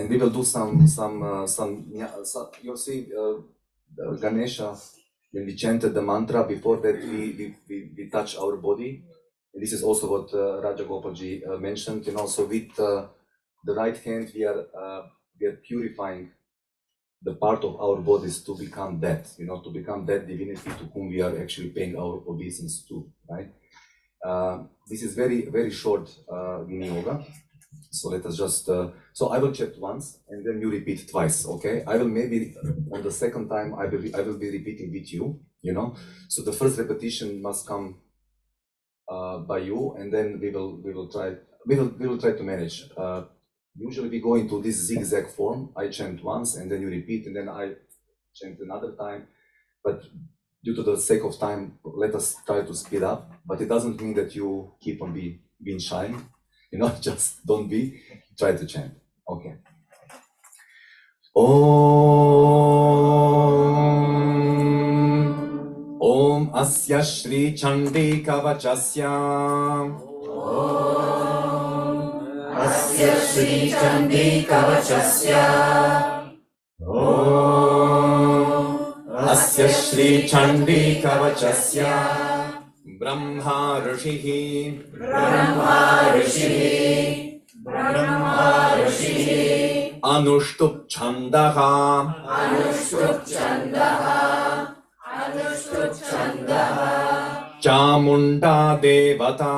and we will do some. You'll see Ganesha, when we chanted the mantra. Before that, we touch our body. And this is also what Raja Gopalji mentioned. So with the right hand, we are purifying the part of our bodies to become that, to become that divinity to whom we are actually paying our obeisance to, right? This is very, very short Vini Yoga. So let us just, so I will chant once and then you repeat twice, okay? I will maybe, on the second time, I will be repeating with you, So the first repetition must come by you, and then we will try to manage. Usually we go into this zigzag form. I chant once and then you repeat and then I chant another time. But due to the sake of time, let us try to speed up. But it doesn't mean that you keep on being shy. Just don't be. Try to chant. Okay. Om Asya Shri Chandi Kavachasya. Asya Shri Chandi Kavachasya. Asya Shri Chandi Kavachasya. Brahma Rishihi. Anushtup Chandaha. Chamunda Devata.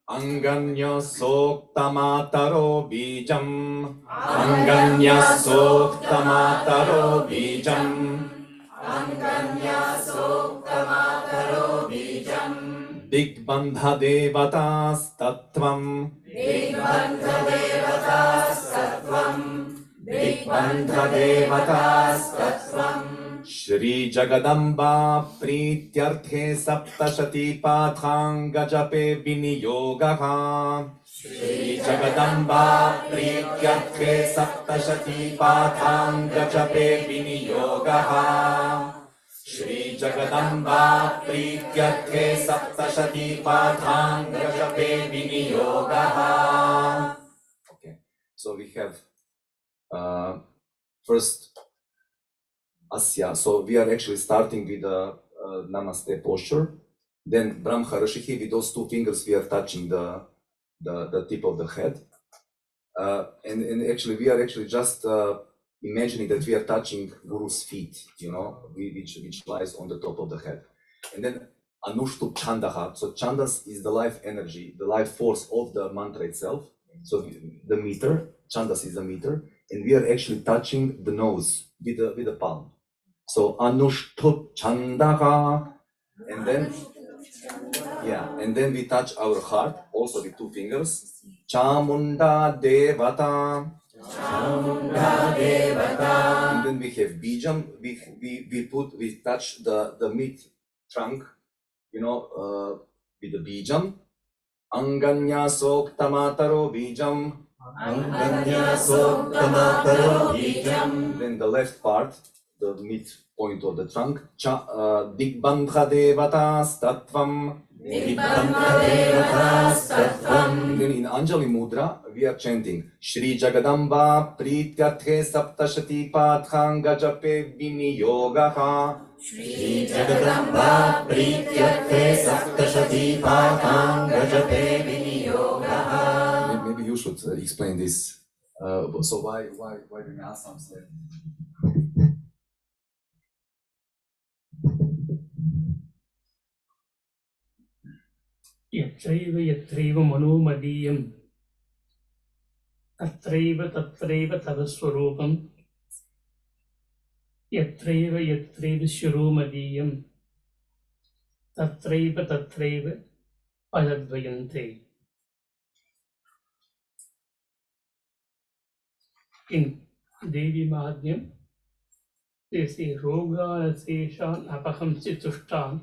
Anganya Soktamataro Bijam. Digbandha Devatas Tattvam. Shri Jagadamba Prityarthe Saptashati Pathanga Jape Viniyogaha. Shri Jagadamba Prityarthe Saptashati Pathanga Jape Viniyogaha. Shri Jagadamba Prityarthe Saptashati Pathanga Jape Viniyogaha. Okay, so we have first Asya. So we are actually starting with the Namaste posture. Then Brahma Rishihi, with those two fingers, we are touching the tip of the head. And actually, we are actually just imagining that we are touching Guru's feet, which lies on the top of the head. And then Anushtup Chandaha. So Chandas is the life energy, the life force of the mantra itself. So the meter, Chandas is the meter, and we are actually touching the nose with the palm. So Anushtup Chandaha, and then we touch our heart also with two fingers. Chamunda Devata. And then we have Bijam. We touch the mid trunk, with the Bijam. Anganya Soktamataro Bijam. Then the left part, the mid point of the trunk. Digbandha Devatas Tattvam. And then in Anjali Mudra, we are chanting Shri Jagadamba Prityarthe Saptashati Pathanga Jape Viniyogaha. Shri Jagadamba Prityarthe Saptashati Pathanga Jape Viniyogaha. Maybe you should explain this. So why Vinyasam said? Yatraiva manomadiyam tatraiva tavaswarupam yatraiva shurumadiyam tatraiva padadvayante. In Devi Mahadyam, they say Roga Seshan Apahamsi Tushtan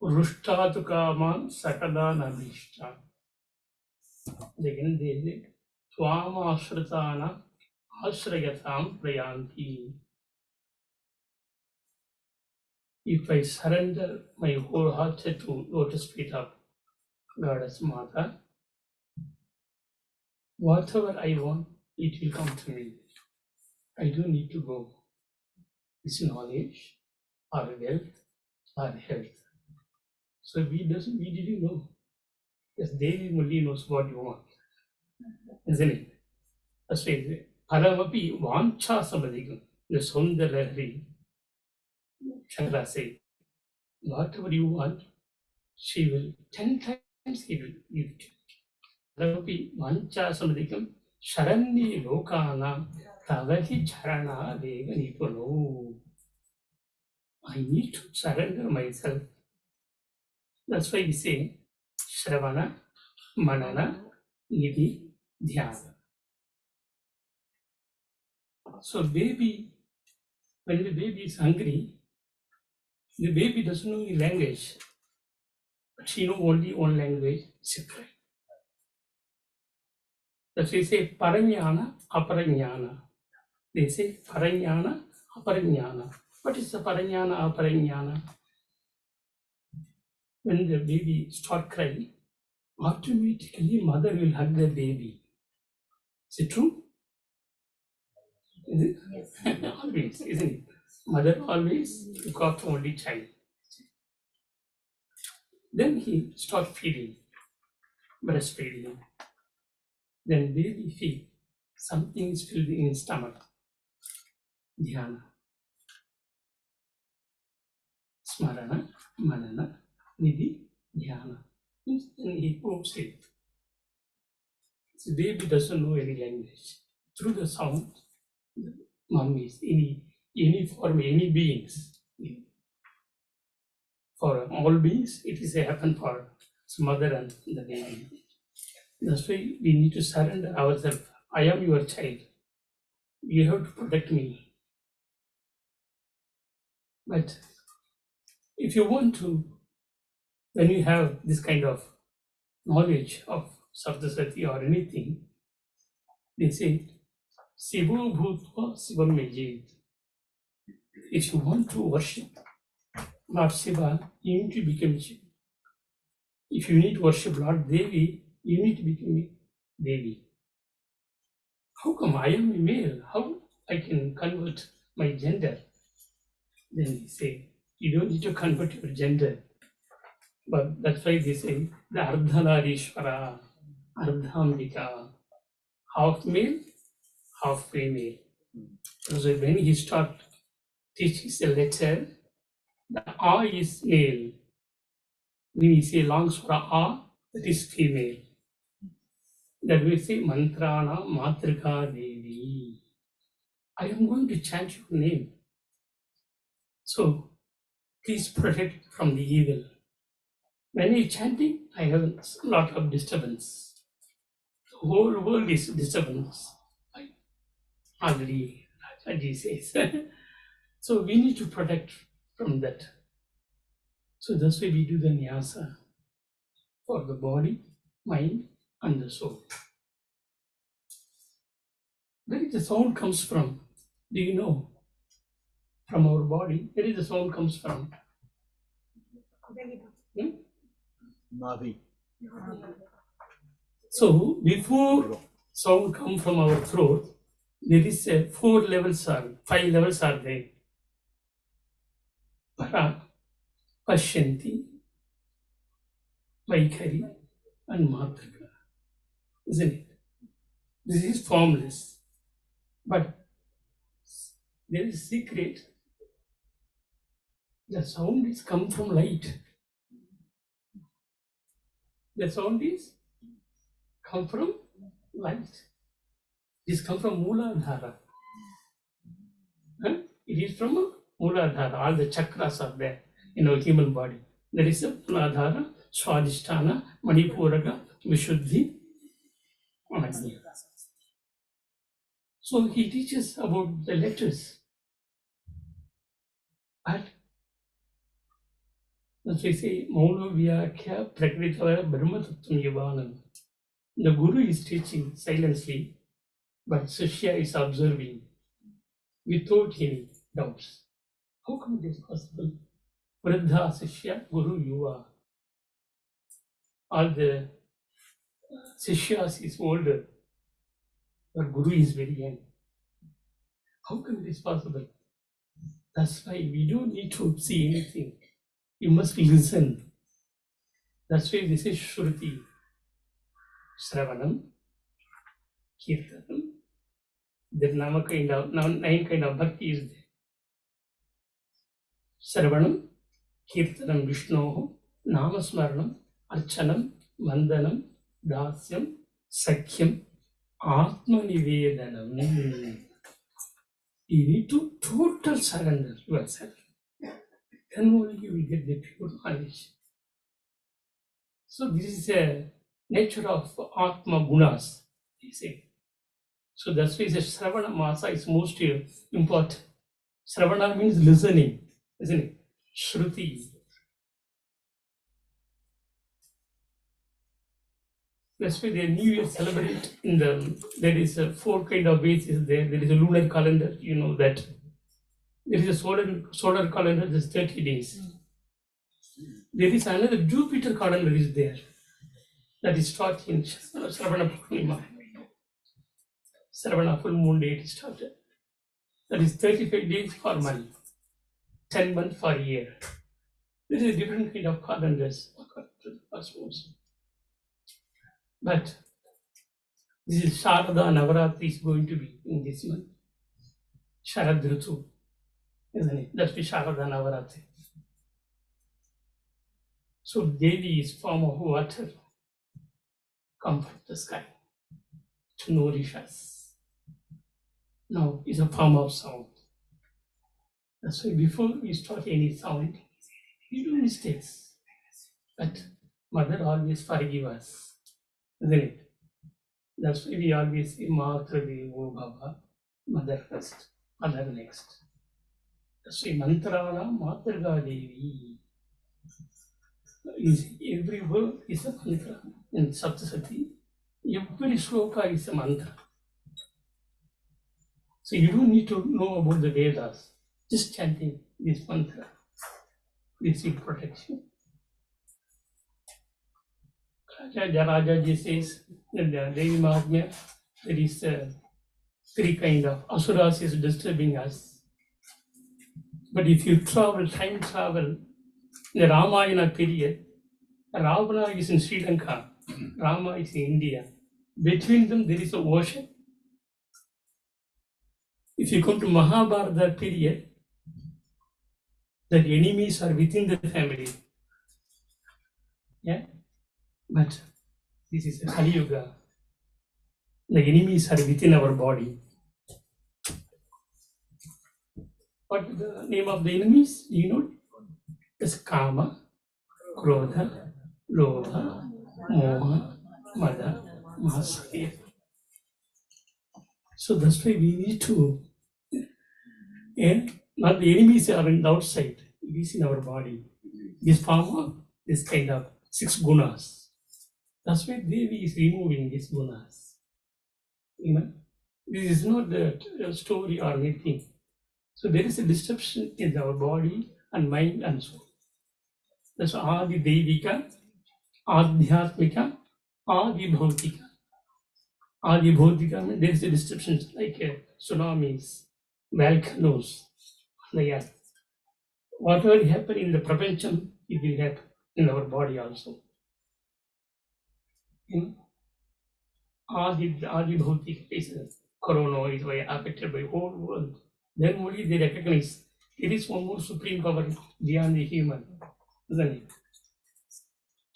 Rushtatu Kaman Sakadan Abhishtan. Again, they say Swama Ashratana Ashrayatam Prayanti. if I surrender my whole heart to lotus feet of Goddess Mata, whatever I want, it will come to me. I don't need to go. It's knowledge or wealth or health. So we didn't know. Yes, Devi only knows what you want, isn't it? That's why Paramapi Vancha Samadhikam, the Sundarahari, Chandra say, whatever you want, she will 10 times give it to you. Paramapi Vancha Samadhikam, Sharani Lokana, Tavahi Charana Vega Nipuno. I need to surrender myself. That's why we say Shravana, Manana, Nidhi, Dhyana. So baby, when the baby is hungry, the baby doesn't know any language, but she knows only one language, Sikra. That's why they say Paranyana, Aparanyana. They say Paranyana, Aparanyana. What is the Paranyana, Aparanyana? When the baby starts crying, automatically mother will hug the baby. Is it true? Is it? Yes. Always, isn't it? Mother always look after only child. Then he start feeding, breastfeeding. Then baby feel something is filled in his stomach. Dhyana. Smarana, Manana, Nidhi, Dhyana. Then he proves it. The baby doesn't know any language. Through the sound, the mummies, any form, any beings. For all beings, it is happen for mother and the baby. That's why we need to surrender ourselves. I am your child. You have to protect me. But if you want to, when you have this kind of knowledge of Saptasati or anything, they say, Sivo Bhutva Sivam Mejit. If you want to worship Lord Shiva, you need to become Shiva. If you need to worship Lord Devi, you need to become Devi. How come I am a male? How I can convert my gender? Then they say, you don't need to convert your gender. But that's why they say, the Ardhanarishvara, Ardhambika, half male, half female. So when he start teaching the letter, the A is male. When he say long swara A, that is female. That we say Mantrana Matrika Devi. I am going to chant your name. So please protect from the evil. When you're chanting, I have a lot of disturbance. The whole world is disturbance. Already Rajaji says. So we need to protect from that. So that's why we do the nyasa for the body, mind, and the soul. Where is the sound comes from? Do you know? From our body, where is the sound comes from? Navi. So before sound come from our throat, there is a 5 levels are there. Para, Pashyanti, Vaikari, and Matrika. Isn't it? This is formless. But there is secret. The sound is come from light. The sound is come from light. This come from Mooladhara. It is from Mooladhara. All the chakras are there in our human body. There is a Mooladhara, Swadhisthana, Manipuraka, Vishuddhi, Anagni. So he teaches about the letters. But as we say, Maula Vyakya Prakritava Brahma Tattvam Yavanam. The Guru is teaching silently, but Sishya is observing without any doubts. How come it is possible? Vriddha Sishya, Guru Yuva. All the Sishyas is older, but Guru is very young. How can this possible? That's why we don't need to see anything. You must listen. That's why this is Shruti. Sravanam, Kirtanam. There are nine kind of bhakti is there. Sravanam, Kirtanam Vishnoho, Namasmaranam, Archanam, Vandanam, Dasyam, Sakhyam, Atmanivedanam. You need to total surrender yourself. Then only you will get the pure knowledge. So this is a nature of Atma Gunas, they say. So that's why the Sravana Masa is most important. Sravana means listening, isn't it? Shruti. That's why the New Year celebrate in there is a 4 kind of ways is there. There is a lunar calendar, you know that. There is a solar calendar, there's 30 days. There is another Jupiter calendar is there. That is starting in Sravana Purnima. Sravana full moon day it started. That is 35 days for month, 10 months for year. There is a different kind of calendars according to the cosmos. But this is Sharada Navaratri is going to be in this month. Sharad Ritu, isn't it? That's the Sharada Navaratri. So Devi is form of water, come from the sky to nourish us. Now is a form of sound. That's why before we start any sound, we do mistakes. But Mother always forgive us, isn't it? That's why we always say Matra Devo Bhava, Mother first, Mother next. That's why Mantrana Matraga Devi. Every word is a mantra. In Saptasati, every sloka is a mantra. So you don't need to know about the Vedas. Just chanting this mantra. This will protect you. Rajaji says in the Devi Mahatmya, there is 3 kind of asuras is disturbing us. But if you travel, time travel, in the Ramayana period, Ravana is in Sri Lanka, Rama is in India. Between them there is an ocean. If you come to Mahabharata period, the enemies are within the family. Yeah? But this is a Kali Yuga. The enemies are within our body. What is the name of the enemies? Do you know? It's Kama, Krodha, Lobha, Moha, Mada, Mahasaya. So that's why we need to, not the enemies are in the outside, it is in our body. This form of this kind of 6 gunas. That's why Devi is removing these gunas. You know, this is not the story or anything. So there is a disruption in our body and mind and soul. That's Adi Devika, Adhyatmika, Adi Bhautika. Adi Bhautika means there is a disruption like tsunamis, volcanoes on the earth. Whatever happen in the Prapancham, it will happen in our body also. Adi Bhautika is corona is affected by whole world. Then only they recognize it is one more supreme power beyond the human, isn't it?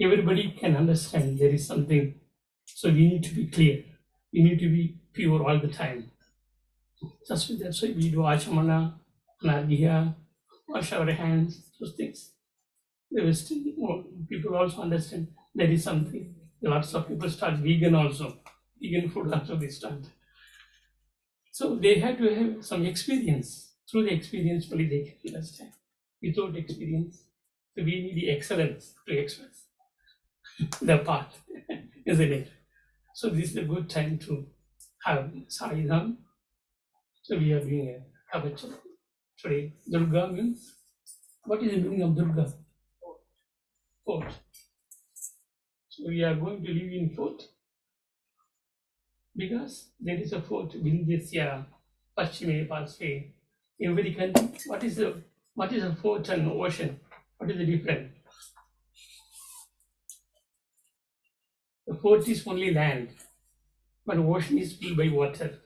Everybody can understand there is something. So we need to be clear. We need to be pure all the time. That's why we do Achamana, Anargya, wash our hands, those things. There is still more people also understand there is something. Lots of people start vegan also. Vegan food also they start. So they have to have some experience. Through the experience only they can understand. Without experience, so we need the excellence to express the part, isn't it? So this is a good time to have Saridham. So we are doing a Kavacham today. Durga means What is the meaning of Durga? Fort. So we are going to live in fort because there is a fort Vindhyasya, Paschime, Parsve. Every country, what is a fort and ocean? What is the difference? The fort is only land, but ocean is filled by water.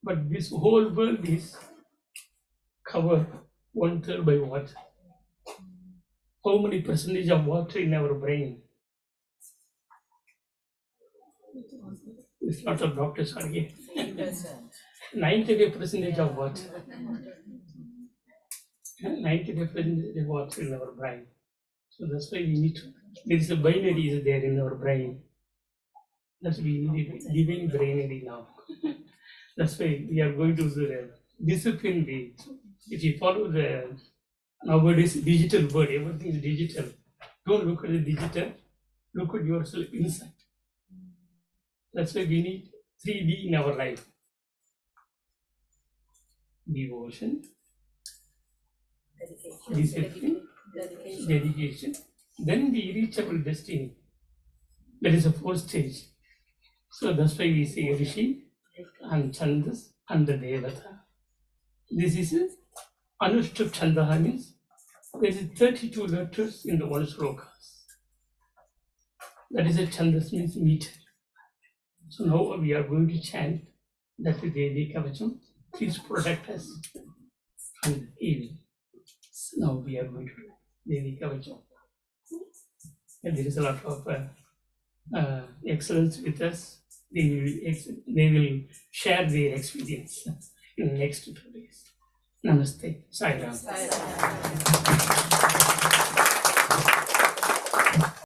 But this whole world is covered 1/3 by water. How many percentage of water in our brain? It's not a doctor's are here. 95% of water. 95% of water in our brain. So that's why we need to. There is a binary is there in our brain. That's why we need living brainary now. That's why we are going to the discipline way. If you follow the nowadays digital world, everything is digital. Don't look at the digital, look at yourself inside. That's why we need 3D in our life. Devotion, discipline, dedication. Then we reach our destiny. That is the fourth stage. So that's why we say Rishi and Chandas and the Devata. This is Anushtup Chandaha means there is 32 letters in the one sloka. That is a Chandas means meter. So now we are going to chant that Devi Kavacham. Please protect us from evil. So now we are going to do Devi Kavacham. And there is a lot of excellence with us. They will share their experience in the next 2 days. Namaste. Sai Ram.